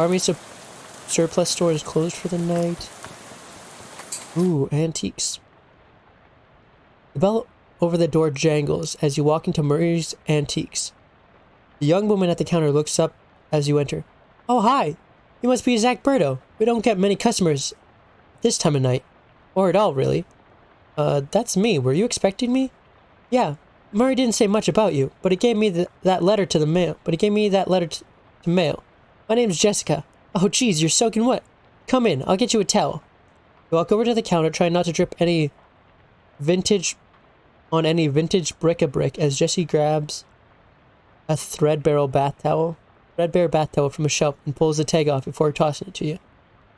Army surplus store is closed for the night. Ooh, antiques. The bell over the door jangles as you walk into Murray's Antiques. The young woman at the counter looks up as you enter. Oh, hi! You must be Zach Berto. We don't get many customers this time of night. Or at all, really. That's me. Were you expecting me? Yeah. Murray didn't say much about you, but he gave me that letter to the mail. To mail. My name's Jessica. Oh, geez, you're soaking wet. Come in. I'll get you a towel. You walk over to the counter, trying not to drip any vintage bric-a-brac as Jessie grabs a threadbare bath towel from a shelf and pulls the tag off before tossing it to you.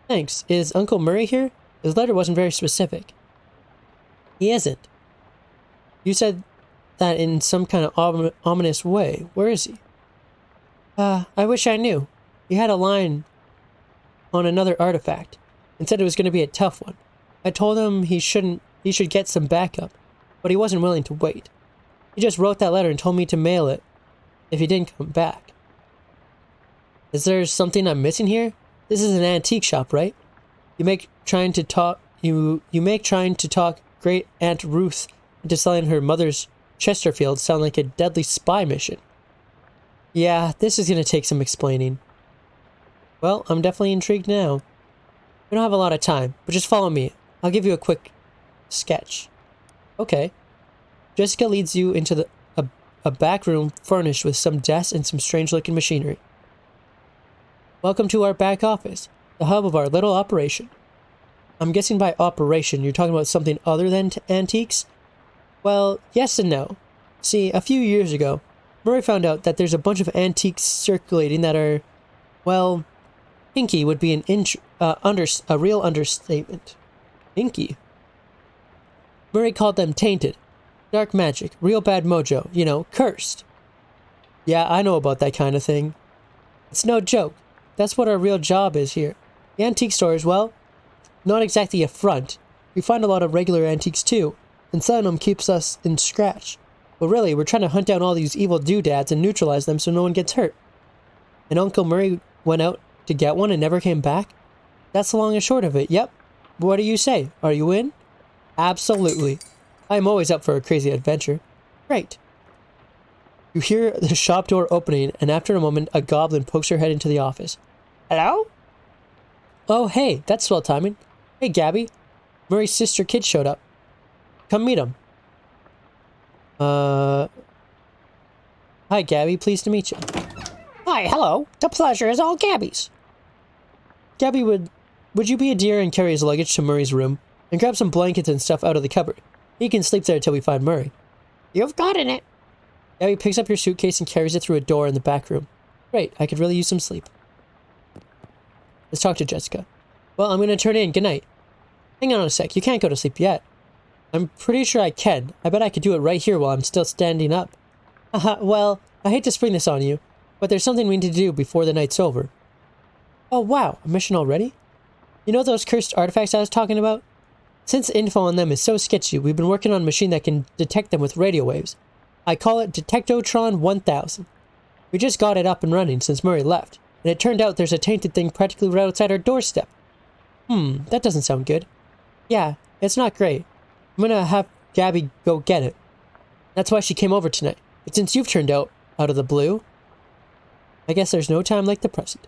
Thanks. Is Uncle Murray here? His letter wasn't very specific. He isn't. You said that in some kind of ominous way. Where is he? I wish I knew. He had a line on another artifact and said it was going to be a tough one. I told him he should get some backup, but he wasn't willing to wait. He just wrote that letter and told me to mail it if he didn't come back. Is there something I'm missing here? This is an antique shop, right? You make trying to talk Great Aunt Ruth into selling her mother's Chesterfield sound like a deadly spy mission. Yeah, this is going to take some explaining. Well, I'm definitely intrigued now. We don't have a lot of time, but just follow me. I'll give you a quick sketch. Okay. Jessica leads you into a back room furnished with some desks and some strange-looking machinery. Welcome to our back office, the hub of our little operation. I'm guessing by operation you're talking about something other than antiques? Well, yes and no. See, a few years ago, Murray found out that there's a bunch of antiques circulating that are, well, hinky would be a real understatement. Hinky? Murray called them tainted, dark magic, real bad mojo, cursed. Yeah, I know about that kind of thing. It's no joke. That's what our real job is here. The antique store is, well, not exactly a front. We find a lot of regular antiques too, and selling them keeps us in scratch. But really, we're trying to hunt down all these evil doodads and neutralize them so no one gets hurt. And Uncle Murray went out to get one and never came back? That's the long and short of it, yep. What do you say? Are you in? Absolutely. I'm always up for a crazy adventure. Great. You hear the shop door opening, and after a moment, a goblin pokes her head into the office. Hello? Oh, hey, that's swell timing. Hey, Gabby. Murray's sister kid showed up. Come meet him. Hi, Gabby. Pleased to meet you. Hi, hello. The pleasure is all Gabby's. Gabby, would you be a dear and carry his luggage to Murray's room and grab some blankets and stuff out of the cupboard? He can sleep there until we find Murray. You've gotten it. Gabby picks up your suitcase and carries it through a door in the back room. Great, I could really use some sleep. Let's talk to Jessica. Well, I'm going to turn in. Good night. Hang on a sec. You can't go to sleep yet. I'm pretty sure I can. I bet I could do it right here while I'm still standing up. Well, I hate to spring this on you, but there's something we need to do before the night's over. Oh, wow. A mission already? You know those cursed artifacts I was talking about? Since info on them is so sketchy, we've been working on a machine that can detect them with radio waves. I call it Detectotron 1000. We just got it up and running since Murray left, and it turned out there's a tainted thing practically right outside our doorstep. That doesn't sound good. Yeah, it's not great. I'm gonna have Gabby go get it. That's why she came over tonight. But since you've turned out of the blue, I guess there's no time like the present.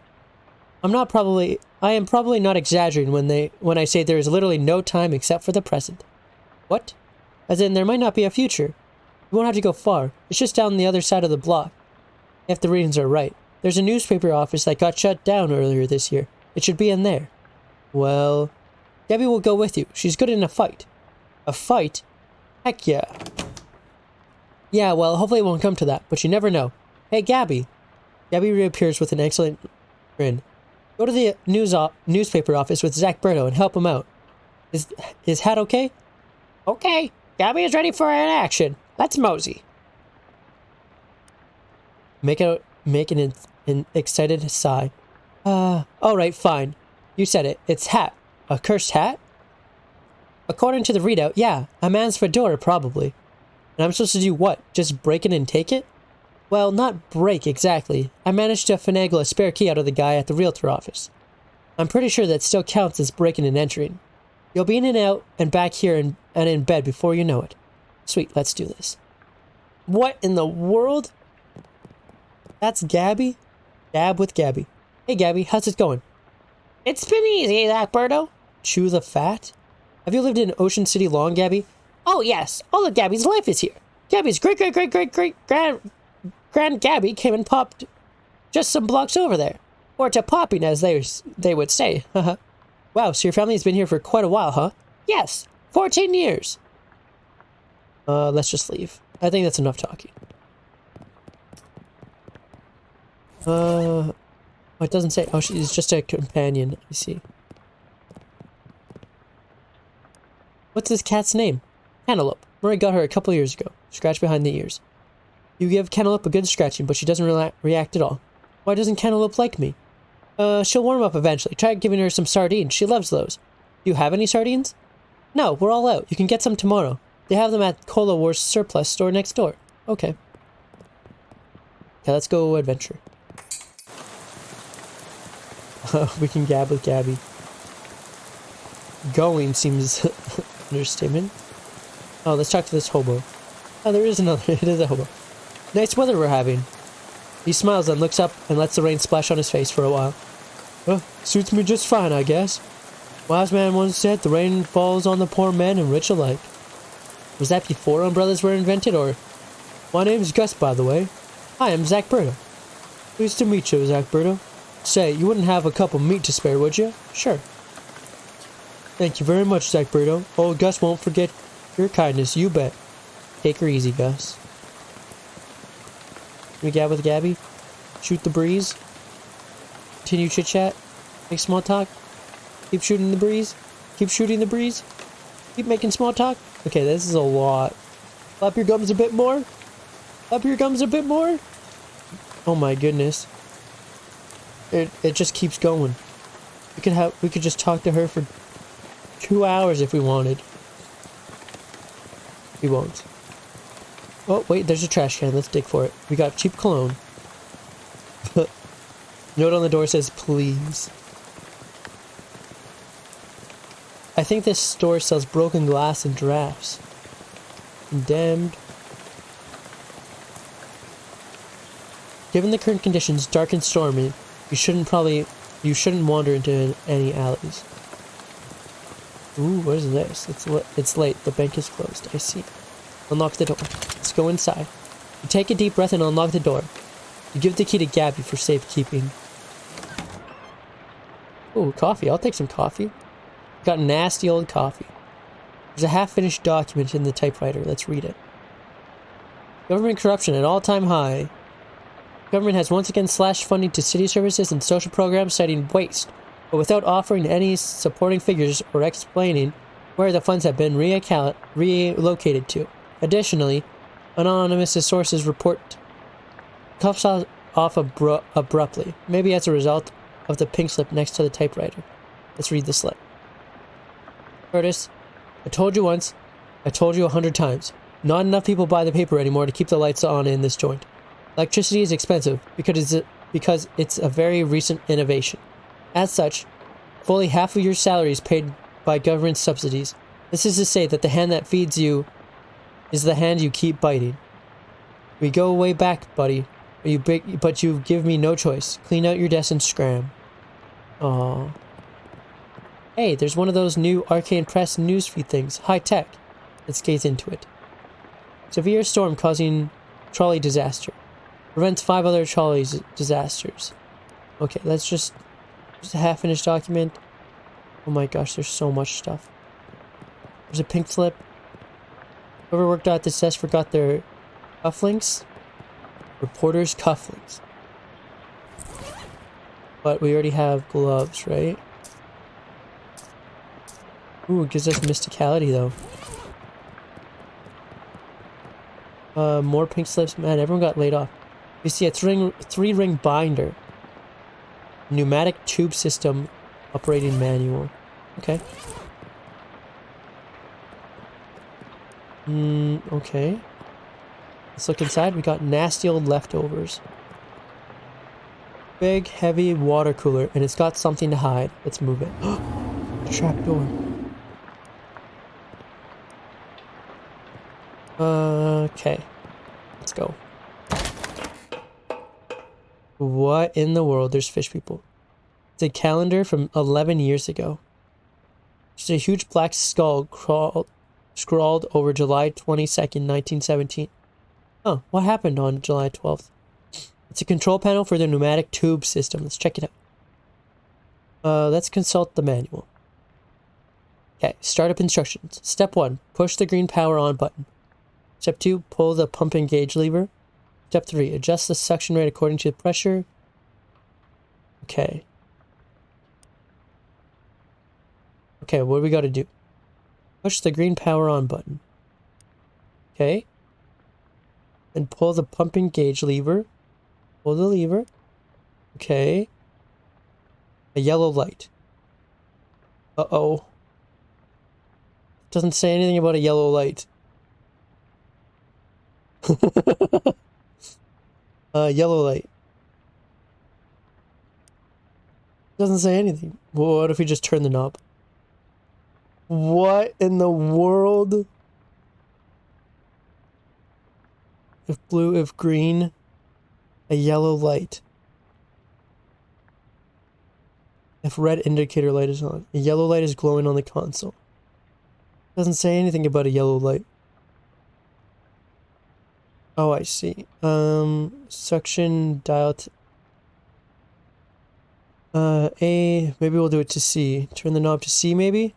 I am probably not exaggerating when I say there is literally no time except for the present. What? As in, there might not be a future. You won't have to go far. It's just down the other side of the block. If the readings are right. There's a newspaper office that got shut down earlier this year. It should be in there. Well, Gabby will go with you. She's good in a fight. A fight? Heck yeah. Yeah, well, hopefully it won't come to that, but you never know. Hey, Gabby. Gabby reappears with an excellent grin. Go to the newspaper office with Zach Berto and help him out. Is Hat okay? Okay, Gabby is ready for an action. Let's mosey. Make an excited sigh. Alright, fine. You said it. It's Hat. A cursed hat? According to the readout, yeah. A man's fedora, probably. And I'm supposed to do what? Just break it and take it? Well, not break exactly. I managed to finagle a spare key out of the guy at the realtor office. I'm pretty sure that still counts as breaking and entering. You'll be in and out and back here and in bed before you know it. Sweet, let's do this. What in the world? That's Gabby? Gab with Gabby. Hey Gabby, how's it going? It's been easy, Zachberto. Chew the fat? Have you lived in Ocean City long, Gabby? Oh, yes. All of Gabby's life is here. Gabby's great-great-great-great-great-grand Gabby came and popped just some blocks over there. Or to popping, as they would say. Wow, so your family has been here for quite a while, huh? Yes, 14 years. Let's just leave. I think that's enough talking. It doesn't say. Oh, she's just a companion. I see. What's this cat's name? Cantaloupe. Murray got her a couple years ago. Scratch behind the ears. You give Cantaloupe a good scratching, but she doesn't react at all. Why doesn't Cantaloupe like me? She'll warm up eventually. Try giving her some sardines. She loves those. Do you have any sardines? No, we're all out. You can get some tomorrow. They have them at Cola Wars surplus store next door. Okay. Okay, let's go adventure. We can gab with Gabby. Going seems understatement. Oh, let's talk to this hobo. Oh, there is another. It is a hobo. Nice weather we're having. He smiles and looks up and lets the rain splash on his face for a while. Suits me just fine, I guess. Wise man once said the rain falls on the poor man and rich alike. Was that before umbrellas were invented, or? My name's Gus, by the way. Hi, I'm Zachberto. Pleased to meet you, Zachberto. Say, you wouldn't have a cup of meat to spare, would you? Sure. Thank you very much, Zachberto. Old Gus won't forget your kindness, you bet. Take her easy, Gus. We gab with Gabby? Shoot the breeze? Continue chit-chat? Make small talk? Keep shooting the breeze? Keep shooting the breeze? Keep making small talk? Okay, this is a lot. Flap your gums a bit more? Flap your gums a bit more? Oh my goodness. It just keeps going. We could just talk to her for 2 hours if we wanted. We won't. Oh, wait, there's a trash can. Let's dig for it. We got cheap cologne. Note on the door says, please. I think this store sells broken glass and giraffes. Condemned. Given the current conditions, dark and stormy, you shouldn't wander into any alleys. Ooh, what is this? It's late. The bank is closed. I see. Unlock the door. Let's go inside. You take a deep breath and unlock the door. You give the key to Gabby for safekeeping. Ooh, coffee. I'll take some coffee. Got nasty old coffee. There's a half-finished document in the typewriter. Let's read it. Government corruption at all-time high. Government has once again slashed funding to city services and social programs, citing waste, but without offering any supporting figures or explaining where the funds have been relocated to. Additionally, anonymous sources report cuffs off abruptly, maybe as a result of the pink slip next to the typewriter. Let's read the slip. Curtis, I told you once, I told you 100 times. Not enough people buy the paper anymore to keep the lights on in this joint. Electricity is expensive because it's a very recent innovation. As such, fully half of your salary is paid by government subsidies. This is to say that the hand that feeds you is the hand you keep biting. We go way back, buddy, but you give me no choice. Clean out your desk and scram. Aww. Hey, there's one of those new Arcane Press newsfeed things. High tech. Let's gaze into it. Severe storm causing trolley disaster. Prevents 5 other trolley disasters. Okay, that's just a half-finished document. Oh my gosh, there's so much stuff. There's a pink slip. Whoever worked out this test forgot their cufflinks. Reporter's cufflinks. But we already have gloves, right? Ooh, it gives us mysticality though. More pink slips. Man, everyone got laid off. We see a three-ring binder. Pneumatic tube system operating manual. Okay. Okay. Let's look inside. We got nasty old leftovers. Big, heavy water cooler, and it's got something to hide. Let's move it. Trap door. Okay. Let's go. What in the world? There's fish people. It's a calendar from 11 years ago. There's a huge black skull scrawled over July 22nd, 1917. Oh, what happened on July 12th? It's a control panel for the pneumatic tube system. Let's check it out. Let's consult the manual. Okay, startup instructions. Step 1, push the green power on button. Step 2, pull the pump and gauge lever. Step 3, adjust the suction rate according to the pressure. Okay. Okay, what do we got to do? Push the green power on button. Okay. And pull the pump and gauge lever. Pull the lever. Okay. A yellow light. Uh-oh. Doesn't say anything about a yellow light. Yellow light. Doesn't say anything. Well, what if we just turn the knob? What in the world? If blue, if green, a yellow light. If red indicator light is on, a yellow light is glowing on the console. Doesn't say anything about a yellow light. Oh, I see. Suction dial A, maybe we'll do it to C. Turn the knob to C, maybe?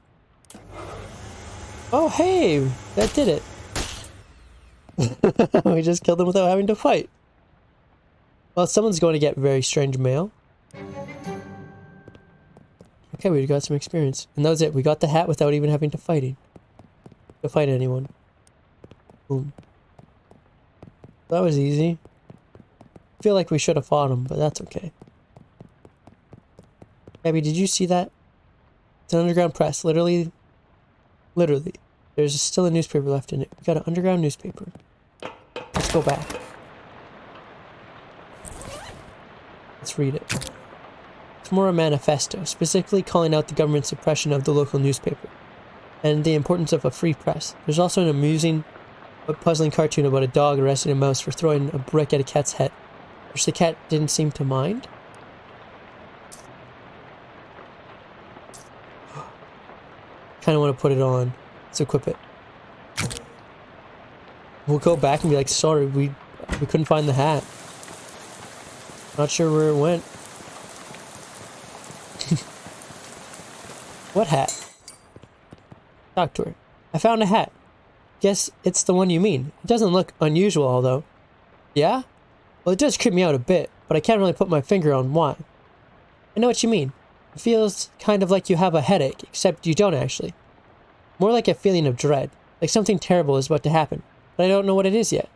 Oh, hey! That did it. We just killed them without having to fight. Well, someone's going to get very strange mail. Okay, we got some experience. And that was it. We got the hat without even having to fight anyone. Boom. That was easy. I feel like we should have fought him, but that's okay. Abby, did you see that? It's an underground press. Literally. There's still a newspaper left in it. We got an underground newspaper. Let's go back. Let's read it. It's more a manifesto, specifically calling out the government's suppression of the local newspaper and the importance of a free press. There's also an amusing but puzzling cartoon about a dog arresting a mouse for throwing a brick at a cat's head, which the cat didn't seem to mind. Kind of want to put it on. Let's equip it. We'll go back and be like, sorry, we couldn't find the hat. Not sure where it went. What hat? Talk to her. I found a hat. Guess it's the one you mean. It doesn't look unusual, although. Yeah? Well, it does creep me out a bit, but I can't really put my finger on why. I know what you mean. It feels kind of like you have a headache, except you don't actually. More like a feeling of dread, like something terrible is about to happen, but I don't know what it is yet.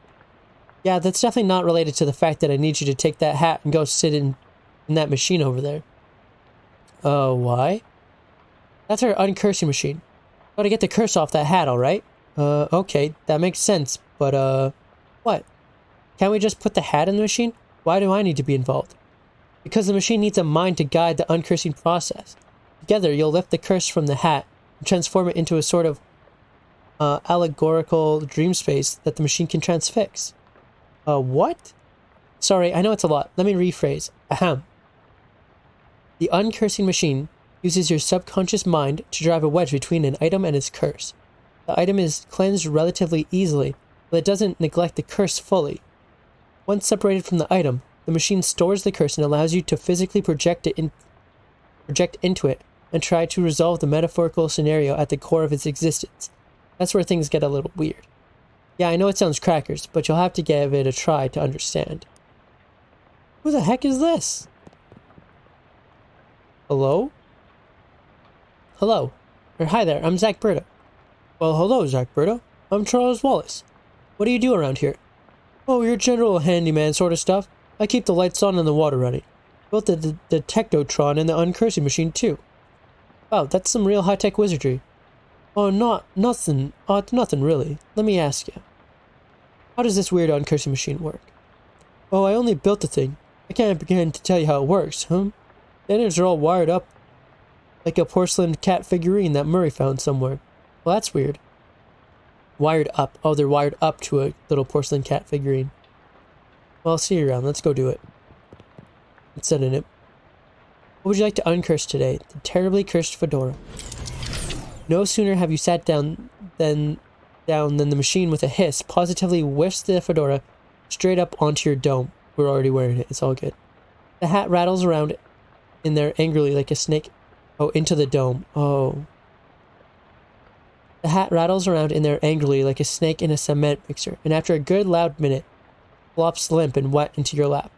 Yeah, that's definitely not related to the fact that I need you to take that hat and go sit in that machine over there. Why? That's our uncursing machine. Gotta get the curse off that hat, alright? Okay, that makes sense, but, what? Can't we just put the hat in the machine? Why do I need to be involved? Because the machine needs a mind to guide the uncursing process. Together, you'll lift the curse from the hat and transform it into a sort of, allegorical dream space that the machine can transfix. What? Sorry, I know it's a lot. Let me rephrase. Ahem. The uncursing machine uses your subconscious mind to drive a wedge between an item and its curse. The item is cleansed relatively easily, but it doesn't neglect the curse fully. Once separated from the item, the machine stores the curse and allows you to physically project into it and try to resolve the metaphorical scenario at the core of its existence. That's where things get a little weird. Yeah, I know it sounds crackers, but you'll have to give it a try to understand. Who the heck is this? Hello? Hello. Or hi there, I'm Zach Berto. Well, hello, Zach Berto. I'm Charles Wallace. What do you do around here? Oh, your general handyman sort of stuff. I keep the lights on and the water running. Built the Technotron and the uncursing machine, too. Wow, that's some real high-tech wizardry. Oh, nothing really. Let me ask you. How does this weird uncursing machine work? Oh, I only built the thing. I can't begin to tell you how it works, The innards are all wired up like a porcelain cat figurine that Murray found somewhere. Well, that's weird. Wired up. Oh, they're wired up to a little porcelain cat figurine. Well, I'll see you around. Let's go do it. Let's set in it. What would you like to uncurse today? The terribly cursed fedora. No sooner have you sat down than the machine with a hiss positively whiffs the fedora straight up onto your dome. We're already wearing it. It's all good. The hat rattles around in there angrily like a snake. Oh, into the dome. Oh. The hat rattles around in there angrily like a snake in a cement mixer, and after a good loud minute, flops limp and wet into your lap.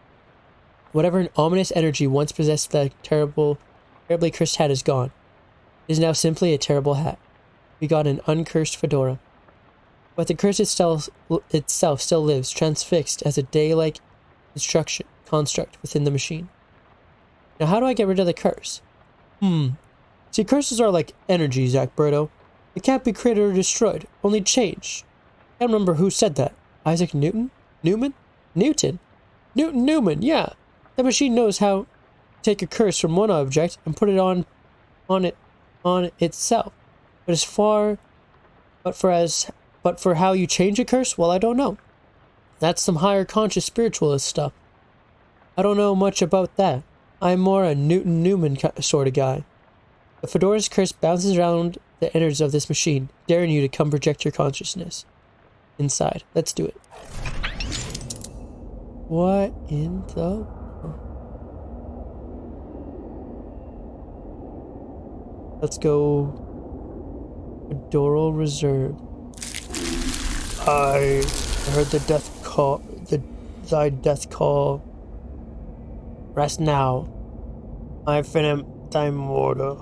Whatever an ominous energy once possessed the terribly cursed hat is gone. It is now simply a terrible hat. We got an uncursed fedora. But the curse itself still lives, transfixed as a day-like construct within the machine. Now how do I get rid of the curse? See, curses are like energy, Zach Berto. They can't be created or destroyed, only changed. I can't remember who said that. Isaac Newton? Newman? Newton? Newman, yeah. The machine knows how to take a curse from one object and put it on itself. But for how you change a curse, well, I don't know. That's some higher conscious spiritualist stuff. I don't know much about that. I'm more a Newton-Newman sort of guy. The fedora's curse bounces around the innards of this machine, daring you to come project your consciousness inside. Let's do it. What in the... Let's go... Fedoral Reserve. I heard the death call... thy death call. Rest now. I finim thy mortar.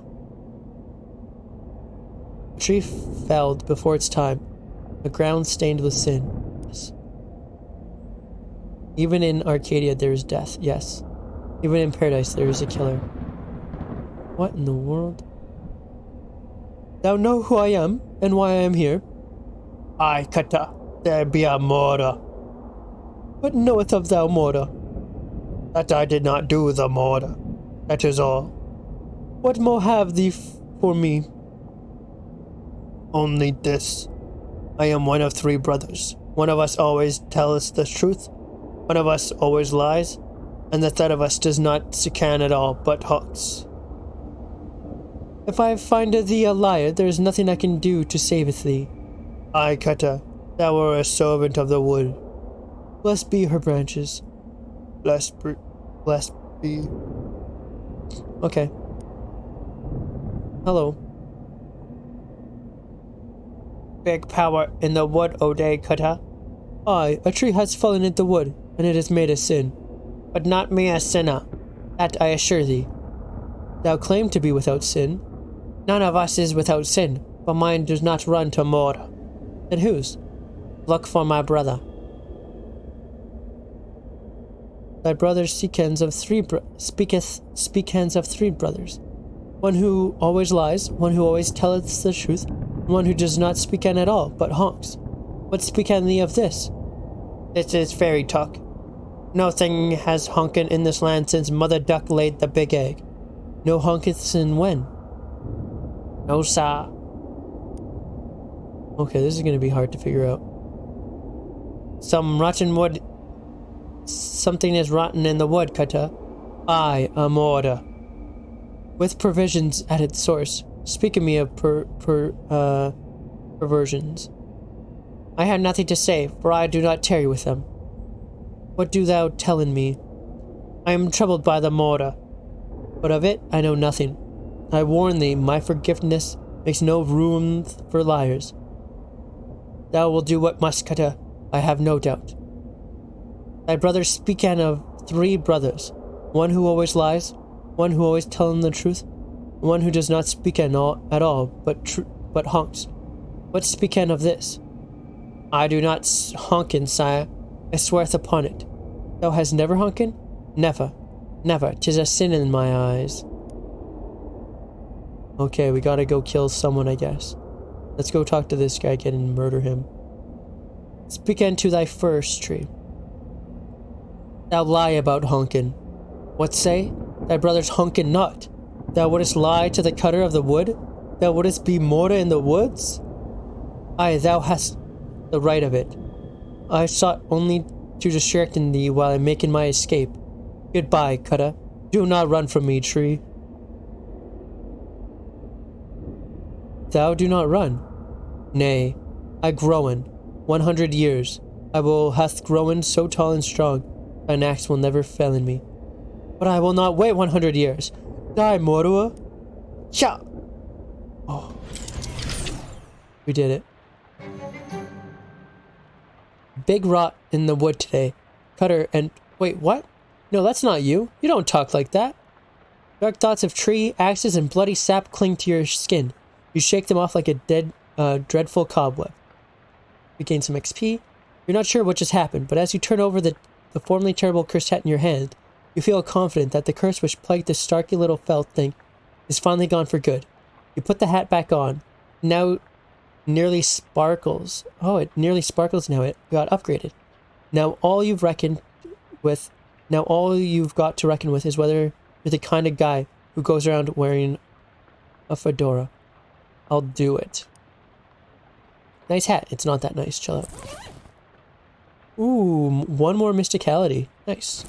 A tree felled before its time. A ground stained with sin. Yes. Even in Arcadia there is death, yes. Even in paradise there is a killer. What in the world? Thou know who I am, and why I am here? Aye, Kata, there be a murder. What knoweth of thou murder? That I did not do the murder. That is all. What more have thee for me? Only this. I am one of 3 brothers. One of us always tells the truth. One of us always lies. And the third of us does not sican at all, but hawks. If I find thee a liar, there is nothing I can do to save thee. Aye, Kata, thou were a servant of the wood. Blessed be her branches. Blessed be. Okay. Hello. Big power in the wood, O day, Kata. Aye, a tree has fallen in the wood, and it has made a sin. But not me a sinner. That I assure thee. Thou claim to be without sin. None of us is without sin, but mine does not run to murder. Then whose? Look for my brother. Thy brother speaketh of 3 brothers. One who always lies, one who always telleth the truth, and one who does not speak at all, but honks. What speaketh thee of this? This is fairy talk. No thing has honkin' in this land since Mother Duck laid the big egg. No honketh sin when? No, sir. Okay, this is gonna be hard to figure out. Some rotten wood. Something is rotten in the wood, Kata. Aye, a murder. With provisions at its source. Speak of me of perversions. I have nothing to say, for I do not tarry with them. What do thou tell in me? I am troubled by the murder, but of it I know nothing. I warn thee, my forgiveness makes no room for liars. Thou wilt do what must, Kata, I have no doubt. Thy brother speakan of 3 brothers, one who always lies, one who always telleth the truth, and one who does not speak at all, but honks. What speakan of this? I do not honkin, sire. I sweareth upon it. Thou hast never honkin? Never. Never. 'Tis a sin in my eyes. Okay, we gotta go kill someone, I guess. Let's go talk to this guy again and murder him. Speak unto thy first tree. Thou lie about honkin. What say? Thy brother's honkin not. Thou wouldst lie to the cutter of the wood? Thou wouldst be Mora in the woods? Aye, thou hast the right of it. I sought only to distract in thee while I'm making my escape. Goodbye, Kutta. Do not run from me, tree. Thou do not run. Nay, I growen. 100 years. I will hath growen so tall and strong, an axe will never fail in me. But I will not wait 100 years. Die, Morua. Cha! Oh. We did it. Big rot in the wood today. Cutter and... Wait, what? No, that's not you. You don't talk like that. Dark thoughts of tree, axes, and bloody sap cling to your skin. You shake them off like a dead, dreadful cobweb. You gain some XP. You're not sure what just happened, but as you turn over the formerly terrible cursed hat in your hand, you feel confident that the curse which plagued this starky little felt thing is finally gone for good. You put the hat back on. Now nearly sparkles. Oh, it nearly sparkles now. It got upgraded. Now all you've got to reckon with is whether you're the kind of guy who goes around wearing a fedora. I'll do it. Nice hat. It's not that nice. Chill out. Ooh, one more mysticality. Nice.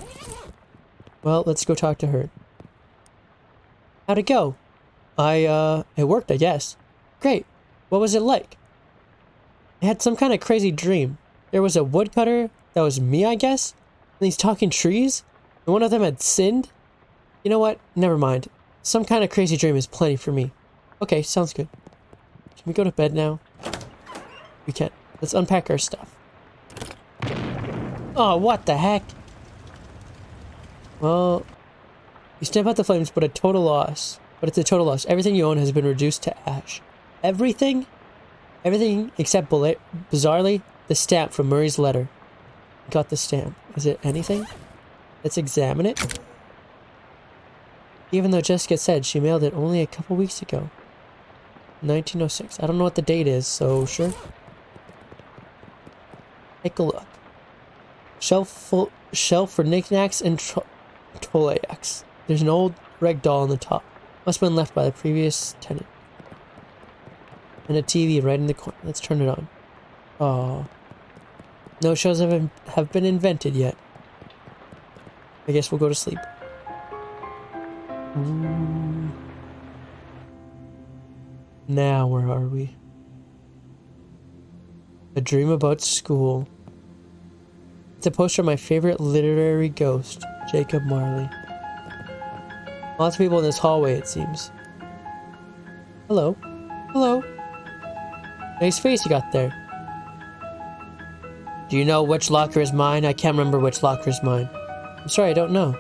Well, let's go talk to her. How'd it go? It worked, I guess. Great. What was it like? I had some kind of crazy dream. There was a woodcutter that was me, I guess? And these talking trees? And one of them had sinned? You know what? Never mind. Some kind of crazy dream is plenty for me. Okay, sounds good. Can we go to bed now? We can't. Let's unpack our stuff. Oh, what the heck? Well, you stamp out the flames, but it's a total loss. Everything you own has been reduced to ash. Everything? Everything except, bizarrely, the stamp from Murray's letter. Got the stamp. Is it anything? Let's examine it. Even though Jessica said she mailed it only a couple weeks ago. 1906. I don't know what the date is, so sure. Take a look. Shelf for knickknacks and tolleyaks. There's an old rag doll on the top. Must have been left by the previous tenant. And a TV right in the corner. Let's turn it on. Oh. No shows have been invented yet. I guess we'll go to sleep. Ooh. Now, where are we? A dream about school. It's a poster of my favorite literary ghost, Jacob Marley. Lots of people in this hallway, it seems. Hello. Hello. Nice face you got there. Do you know which locker is mine? I can't remember which locker is mine. I'm sorry, I don't know.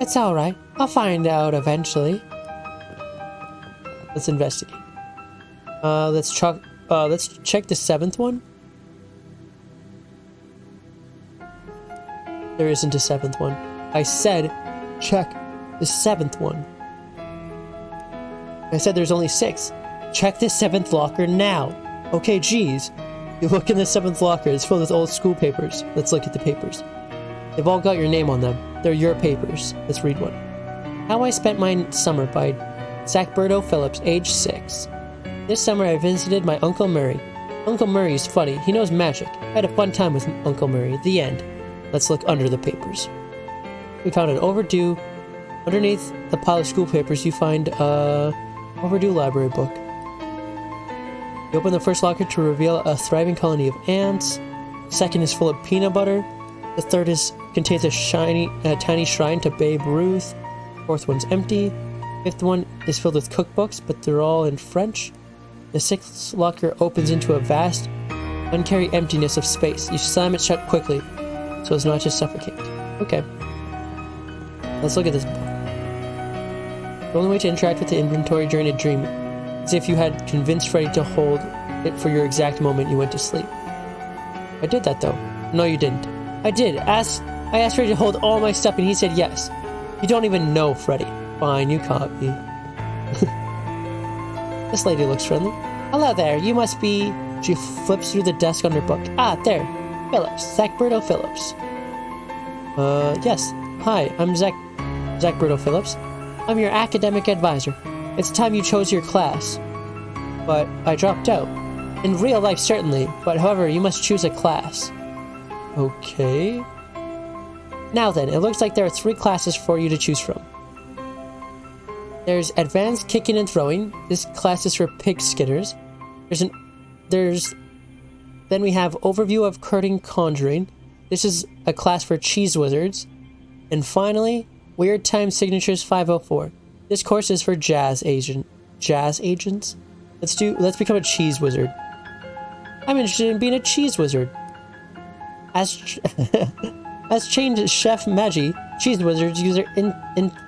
It's alright. I'll find out eventually. Let's investigate. Let's check the 7th one. There isn't a 7th one. I said check the 7th one. I said there's only 6. Check the 7th locker now. Okay, geez. You look in the 7th locker. It's filled with old school papers. Let's look at the papers. They've all got your name on them. They're your papers. Let's read one. How I Spent My Summer by Zachberto Phillips, age 6. This summer I visited my Uncle Murray. Uncle Murray's funny. He knows magic. I had a fun time with Uncle Murray. The end. Let's look under the papers. We found an overdue. Underneath the pile of school papers, you find a overdue library book. You open the first locker to reveal a thriving colony of ants. The second is full of peanut butter. The third contains a tiny shrine to Babe Ruth. Fourth one's empty. Fifth one is filled with cookbooks, but they're all in French. The sixth locker opens into a vast, uncarried emptiness of space. You slam it shut quickly, so as not to suffocate. Okay. Let's look at this book. The only way to interact with the inventory during a dream is if you had convinced Freddy to hold it for your exact moment you went to sleep. I did that though. No, you didn't. I did. I asked Freddy to hold all my stuff and he said yes. You don't even know Freddy. Fine, you caught me. This lady looks friendly. Hello there, you must be She flips through the desk on her book. Ah, there. Phillips. Zach Berto Phillips. Yes. Hi, I'm Zach Berto Phillips. I'm your academic advisor. It's time you chose your class. But I dropped out. In real life, certainly. But however, you must choose a class. Okay. Now then, it looks like there are 3 classes for you to choose from. There's Advanced Kicking and Throwing. This class is for pig skinners. Then we have Overview of Curtain Conjuring. This is a class for cheese wizards. And finally, Weird Time Signatures 504. This course is for jazz agents. Let's become a cheese wizard. I'm interested in being a cheese wizard. As chained chef Magi, cheese wizards use their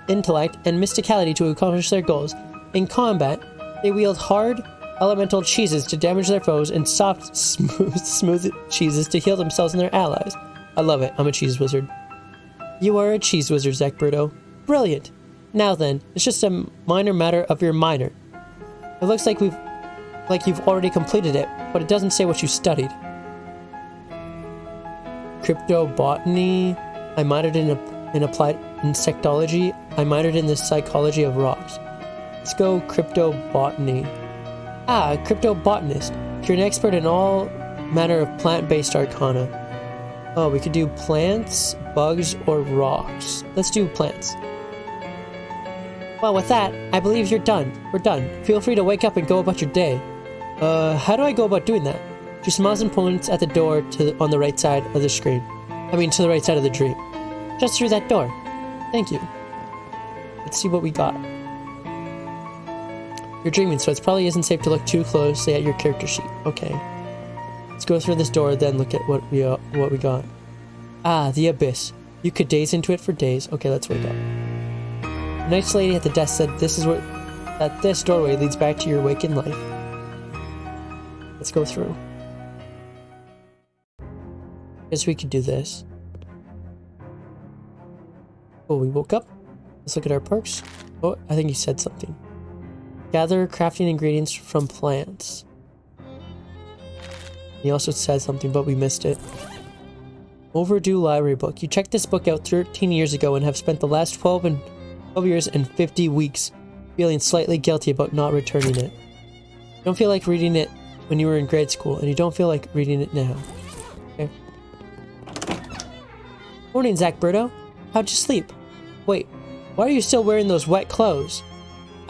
intellect and mysticality to accomplish their goals. In combat, they wield hard, elemental cheeses to damage their foes and soft, smooth cheeses to heal themselves and their allies. I love it. I'm a cheese wizard. You are a cheese wizard, Zach Berto. Brilliant. Now then, it's just a minor matter of your minor. It looks like you've already completed it, but it doesn't say what you studied. Cryptobotany. I minored in applied insectology. I minored in the psychology of rocks. Let's go cryptobotany. Ah, a cryptobotanist. You're an expert in all manner of plant-based arcana. Oh, we could do plants, bugs, or rocks. Let's do plants. Well, with that, I believe you're done. We're done. Feel free to wake up and go about your day. How do I go about doing that? She smiles and points at the door on the right side of the screen. To the right side of the dream. Just through that door. Thank you. Let's see what we got. You're dreaming, so it probably isn't safe to look too closely at your character sheet. Okay. Let's go through this door, then look at what we got. Ah, the abyss. You could daze into it for days. Okay, let's wake up. The nice lady at the desk said this doorway leads back to your waking life. Let's go through. Guess we could do this. Oh, we woke up. Let's look at our perks. Oh, I think he said something. Gather crafting ingredients from plants. He also said something, but we missed it. Overdue library book. You checked this book out 13 years ago and have spent the last 12 years and 50 weeks feeling slightly guilty about not returning it. You don't feel like reading it when you were in grade school, and you don't feel like reading it now. Okay. Morning, Zach Berto. How'd you sleep? Wait, why are you still wearing those wet clothes?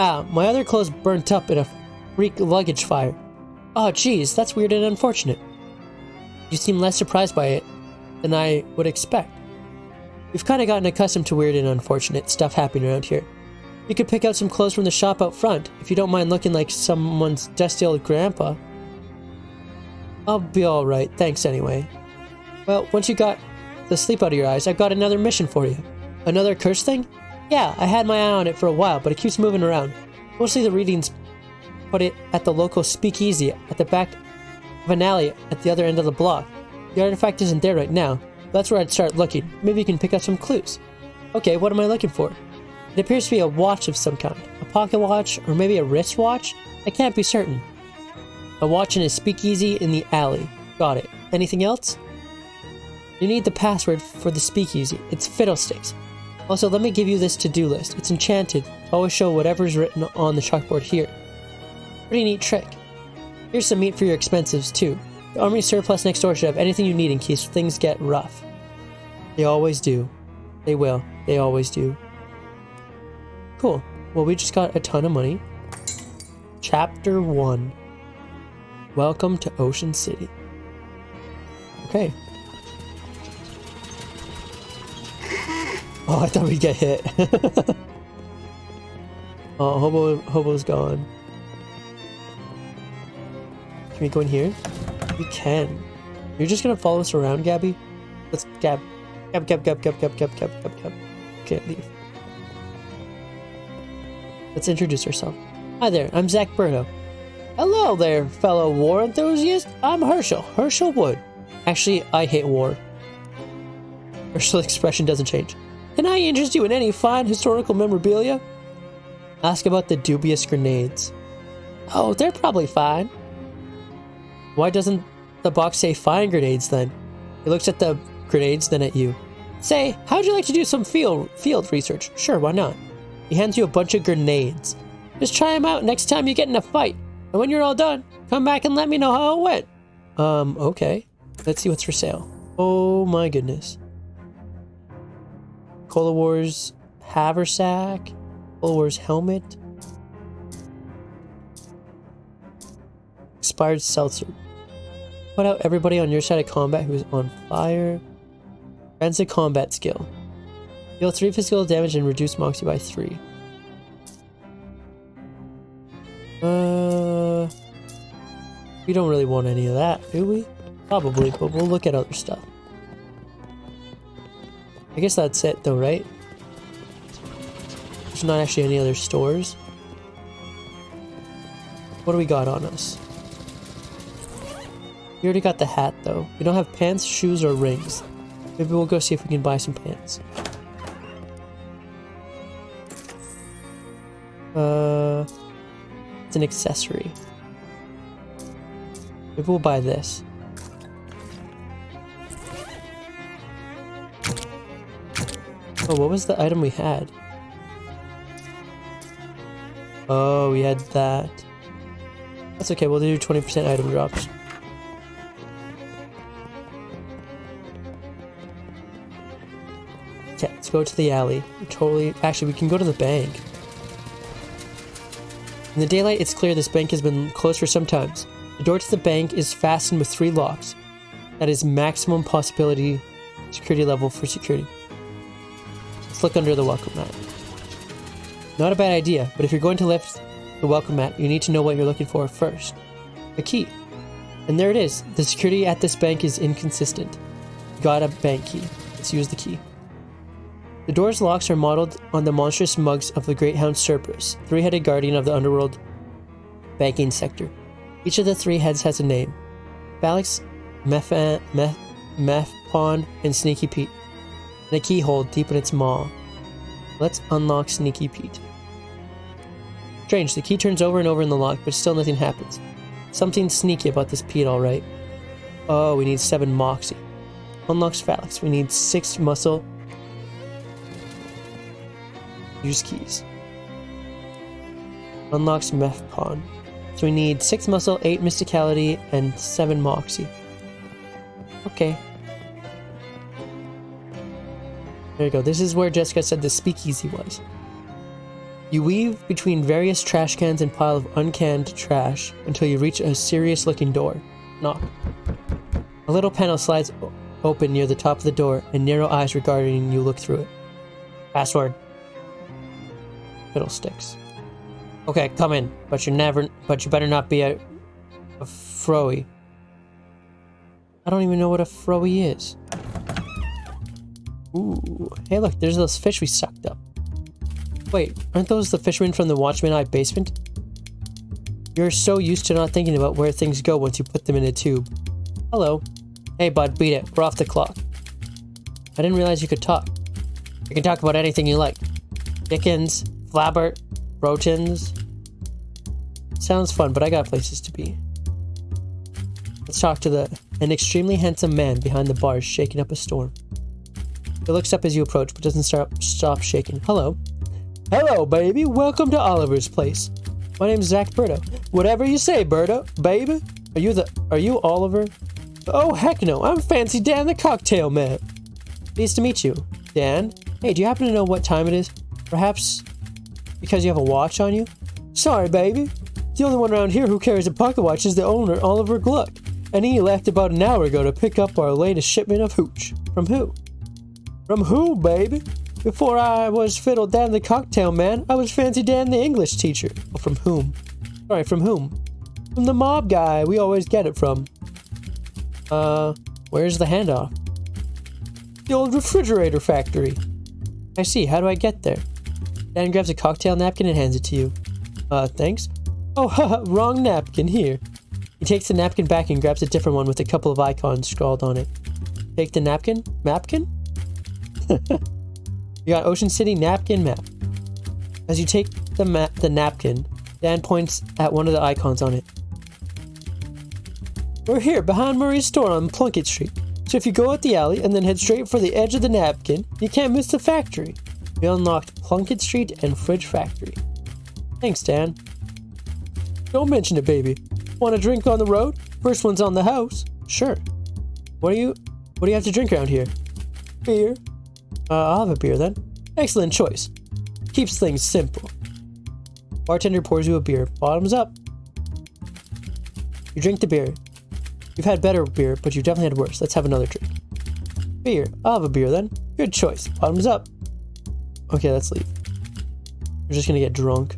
Ah, my other clothes burnt up in a freak luggage fire. Oh, geez, that's weird and unfortunate. You seem less surprised by it than I would expect. We've kind of gotten accustomed to weird and unfortunate stuff happening around here. You could pick out some clothes from the shop out front, if you don't mind looking like someone's dusty old grandpa. I'll be alright, thanks anyway. Well, once you got the sleep out of your eyes, I've got another mission for you. Another curse thing? Yeah, I had my eye on it for a while, but it keeps moving around. Mostly the readings put it at the local speakeasy at the back of an alley at the other end of the block. The artifact isn't there right now. That's where I'd start looking. Maybe you can pick up some clues. Okay, what am I looking for? It appears to be a watch of some kind. A pocket watch, or maybe a wristwatch? I can't be certain. A watch in a speakeasy in the alley. Got it. Anything else? You need the password for the speakeasy. It's fiddlesticks. Also, let me give you this to-do list. It's enchanted to always show whatever's written on the chalkboard here. Pretty neat trick. Here's some meat for your expenses, too. The army surplus next door should have anything you need in case things get rough. They always do. They will. They always do. Cool. Well, we just got a ton of money. Chapter 1. Welcome to Ocean City. Okay. Oh, I thought we'd get hit. Oh, Hobo's gone. Can we go in here? We can. You're just gonna follow us around, Gabby? Let's Gab. Gab. Okay, leave. Let's introduce ourselves. Hi there, I'm Zach Berto. Hello there, fellow war enthusiast. I'm Herschel Wood. Actually, I hate war. Herschel's expression doesn't change. Can I interest you in any fine historical memorabilia? Ask about the dubious grenades. Oh, they're probably fine. Why doesn't the box say find grenades then? He looks at the grenades, then at you. Say, how'd you like to do some field research? Sure, why not? He hands you a bunch of grenades. Just try them out next time you get in a fight. And when you're all done, come back and let me know how it went. Okay. Let's see what's for sale. Oh my goodness. Cola Wars haversack. Cola Wars helmet. Expired seltzer. Put out everybody on your side of combat who is on fire. Grants a combat skill. Deal 3 physical damage and reduce Moxie by 3. We don't really want any of that, do we? Probably, but we'll look at other stuff. I guess that's it though, right? There's not actually any other stores. What do we got on us? We already got the hat though. We don't have pants, shoes, or rings. Maybe we'll go see if we can buy some pants. It's an accessory. Maybe we'll buy this. Oh, what was the item we had? Oh, we had that. That's okay, we'll do 20% item drops. Okay, let's go to the alley. Actually, we can go to the bank. In the daylight, it's clear this bank has been closed for some time. The door to the bank is fastened with 3 locks. That is maximum possibility security level for security. Let's look under the welcome mat. Not a bad idea, but if you're going to lift the welcome mat, you need to know what you're looking for first. A key. And there it is. The security at this bank is inconsistent. Got a bank key. Let's use the key. The door's locks are modeled on the monstrous mugs of the Great Hound Cerberus, 3-headed guardian of the underworld banking sector. Each of the 3 heads has a name. Phalanx, Mephpon, and Sneaky Pete. And a keyhole deep in its maw. Let's unlock Sneaky Pete. Strange, the key turns over and over in the lock, but still nothing happens. Something sneaky about this Pete, alright. Oh, we need 7 Moxie. Unlocks Phalanx. We need 6 muscle. Use keys. Unlocks Mephpon. So we need 6 muscle, 8 mysticality, and 7 moxie. Okay. There you go. This is where Jessica said the speakeasy was. You weave between various trash cans and pile of uncanned trash until you reach a serious looking door. Knock. A little panel slides open near the top of the door, and narrow eyes regarding you look through it. Password. Fiddlesticks. Okay, come in, but you better not be a froey. I don't even know what a froey is. Ooh, hey look, there's those fish we sucked up. Wait, aren't those the fishermen from the Watchman Eye basement? You're so used to not thinking about where things go once you put them in a tube. Hello. Hey bud, beat it, we're off the clock. I didn't realize you could talk. You can talk about anything you like. Dickens, Flabbert, Brotons. Sounds fun, but I got places to be. Let's talk to an extremely handsome man behind the bars shaking up a storm. He looks up as you approach, but doesn't stop shaking. Hello. Hello, baby. Welcome to Oliver's place. My name's Zach Berto. Whatever you say, Berto. Baby. Are you Oliver? Oh, heck no. I'm Fancy Dan the Cocktail Man. Pleased to meet you, Dan. Hey, do you happen to know what time it is? Perhaps because you have a watch on you? Sorry, baby. The only one around here who carries a pocket watch is the owner, Oliver Gluck. And he left about an hour ago to pick up our latest shipment of hooch. From who? From who, baby? Before I was Fiddle Dan the Cocktail Man, I was Fancy Dan the English teacher. Oh, from whom? Sorry, from whom? From the mob guy we always get it from. Where's the handoff? The old refrigerator factory. I see, how do I get there? Dan grabs a cocktail napkin and hands it to you. Thanks. Oh, haha, wrong napkin, here. He takes the napkin back and grabs a different one with a couple of icons scrawled on it. Take the napkin? Mapkin? You got Ocean City napkin map. As you take the napkin, Dan points at one of the icons on it. We're here behind Murray's store on Plunkett Street. So if you go out the alley and then head straight for the edge of the napkin, you can't miss the factory. We unlocked Plunkett Street and Fridge Factory. Thanks, Dan. Don't mention it, baby. Want a drink on the road? First one's on the house. Sure. What do you have to drink around here? Beer. I'll have a beer then. Excellent choice. Keeps things simple. Bartender pours you a beer. Bottoms up. You drink the beer. You've had better beer, but you definitely had worse. Let's have another drink. Beer. I'll have a beer then. Good choice. Bottoms up. Okay, let's leave. We're just gonna get drunk.